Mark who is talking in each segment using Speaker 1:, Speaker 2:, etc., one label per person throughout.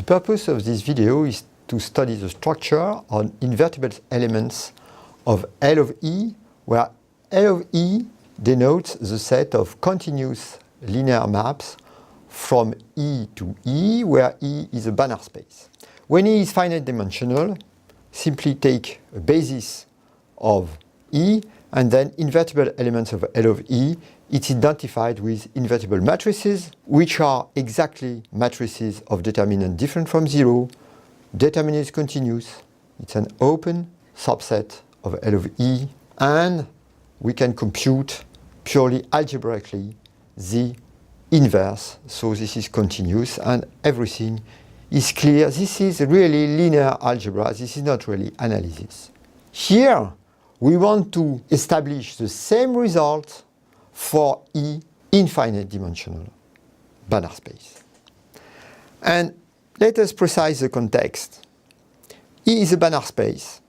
Speaker 1: purpose of this video is to study the structure on invertible elements of L of E, where L of E denotes the set of continuous linear maps from E to E, where E is a Banach space. When E is finite dimensional, simply take a basis of E and then invertible elements of L of E. It's identified with invertible matrices, which are exactly matrices of determinant different from zero. Determinant is continuous. It's an open subset of L of E, and we can compute purely algebraically the inverse. So this is continuous and everything is clear. This is really linear algebra. This is not really analysis. Here we want to establish the same result for E infinite dimensional Banach space. And let us precise the context. E is a Banach space.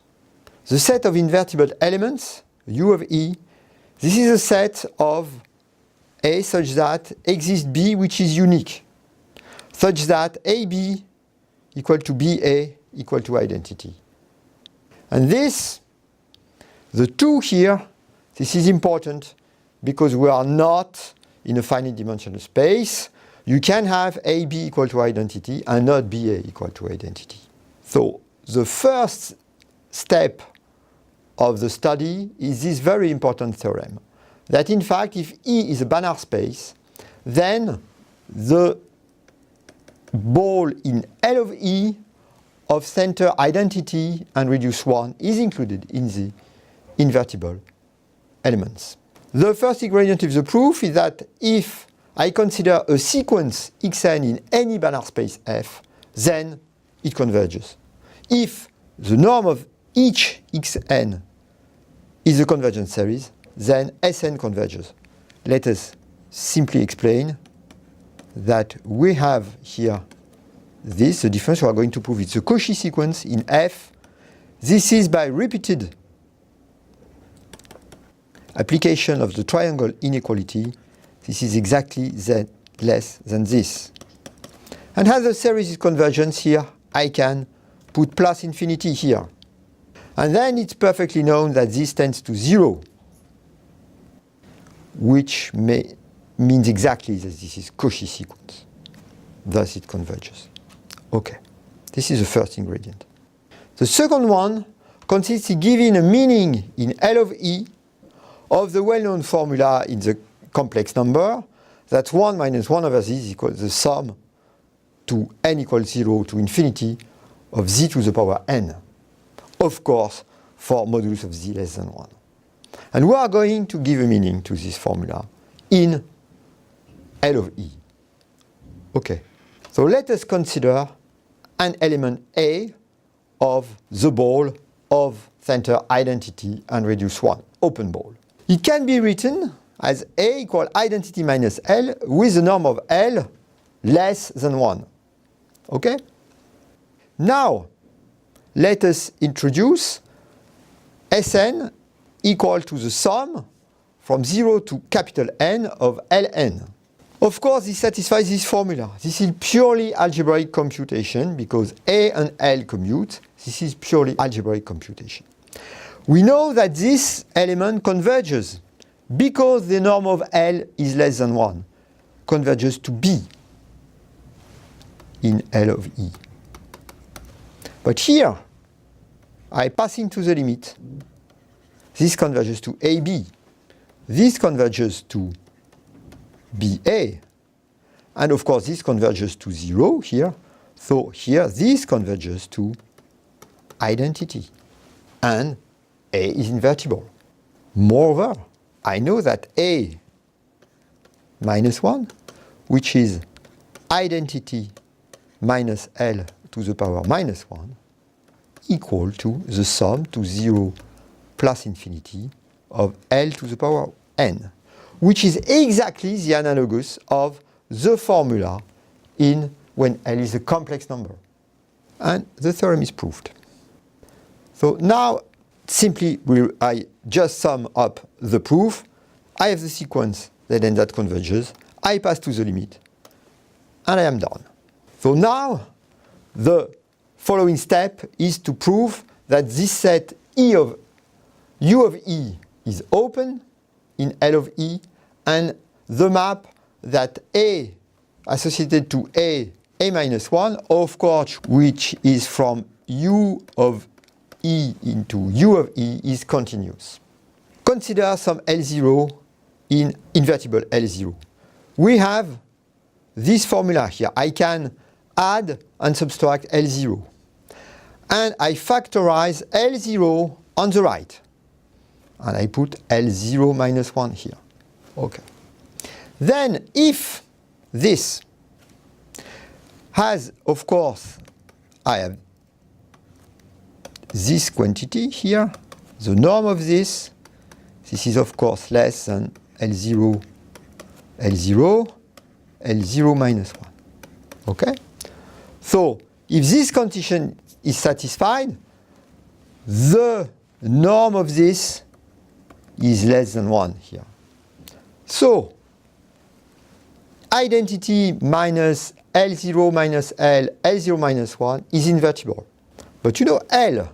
Speaker 1: The set of invertible elements, U of E, this is a set of A such that exists B which is unique, such that AB equal to BA equal to identity. And this, the two here, this is important because we are not in a finite dimensional space. You can have AB equal to identity and not BA equal to identity. So the first step of the study is this very important theorem, that in fact if E is a Banach space, then the ball in L of E of center identity and radius 1 is included in the invertible elements. The first ingredient of the proof is that if I consider a sequence xn in any Banach space F, then it converges. If the norm of each xn is a convergent series, then Sn converges. Let us simply explain that we have here this, the difference we are going to prove. It's a Cauchy sequence in F. This is by repeated application of the triangle inequality. This is exactly z less than this. And as the series is convergent here, I can put plus infinity here. And then it's perfectly known that this tends to 0, which means exactly that this is Cauchy sequence. Thus it converges. Okay, this is the first ingredient. The second one consists in giving a meaning in L of E of the well-known formula in the complex number that 1 minus 1 over z is equal to the sum to n equals 0 to infinity of z to the power n. Of course, for modulus of z less than 1. And we are going to give a meaning to this formula in L of E. Okay, so let us consider an element A of the ball of center identity and radius 1, open ball. It can be written as A equal identity minus L with the norm of L less than 1. Okay? Now, let us introduce Sn equal to the sum from 0 to capital N of Ln. Of course, this satisfies this formula. This is purely algebraic computation because A and L commute. This is purely algebraic computation. We know that this element converges because the norm of L is less than 1, converges to B in L of E. But here, I pass into the limit. This converges to AB. This converges to BA. And of course, this converges to 0 here. So here, this converges to identity. And A is invertible. Moreover, I know that A minus 1, which is identity minus L to the power minus 1, equal to the sum to 0 plus infinity of L to the power n, which is exactly the analogous of the formula in when L is a complex number. And the theorem is proved. So now, simply, I just sum up the proof. I have the sequence Zn that converges. I pass to the limit. And I am done. So now, the following step is to prove that this set U of E is open in L of E, and the map that A associated to A minus 1, of course, which is from U of E into U of E, is continuous. Consider some L0 in invertible L0. We have this formula here. I can add and subtract L0. And I factorize L0 on the right. And I put L0 minus 1 here. Okay. Then if this has, of course, I have this quantity here, the norm of this is of course less than L0, L0 minus 1. Okay? So, if this condition is satisfied, the norm of this is less than 1 here. So, identity minus L0 minus L, L0 minus 1 is invertible. But you know L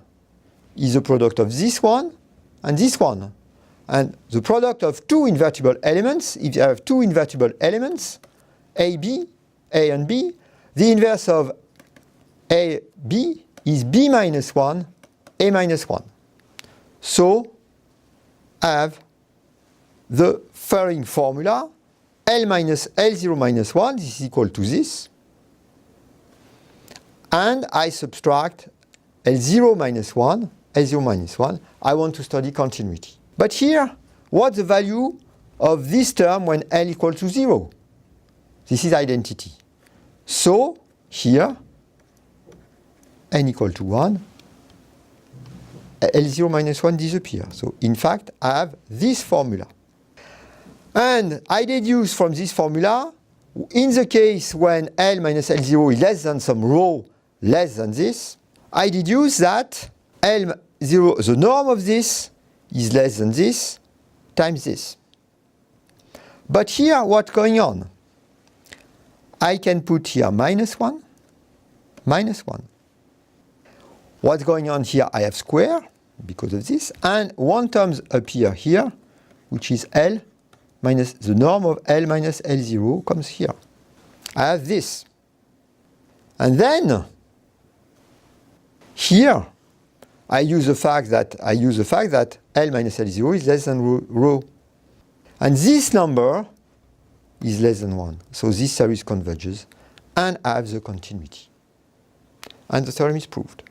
Speaker 1: is the product of this one and this one. And the product of two invertible elements, if you have two invertible elements, A and B, the inverse of AB is B minus 1, A minus 1. So, I have the following formula, L0 minus 1, this is equal to this. And I subtract L0 minus 1, L0 minus 1. I want to study continuity. But here, what's the value of this term when L equals to 0? This is identity. So, here, n equal to 1, L0 minus 1 disappears. So, in fact, I have this formula. And I deduce from this formula, in the case when L minus L0 is less than some rho less than this, I deduce that L0, the norm of this, is less than this times this. But here, what's going on? I can put here minus 1, minus 1. What's going on here? I have square because of this, and one term appears here, which is L minus the norm of L minus L0 comes here. I have this. And then here I use the fact that L minus L0 is less than rho. And this number is less than 1. So this series converges, and I have the continuity. And the theorem is proved.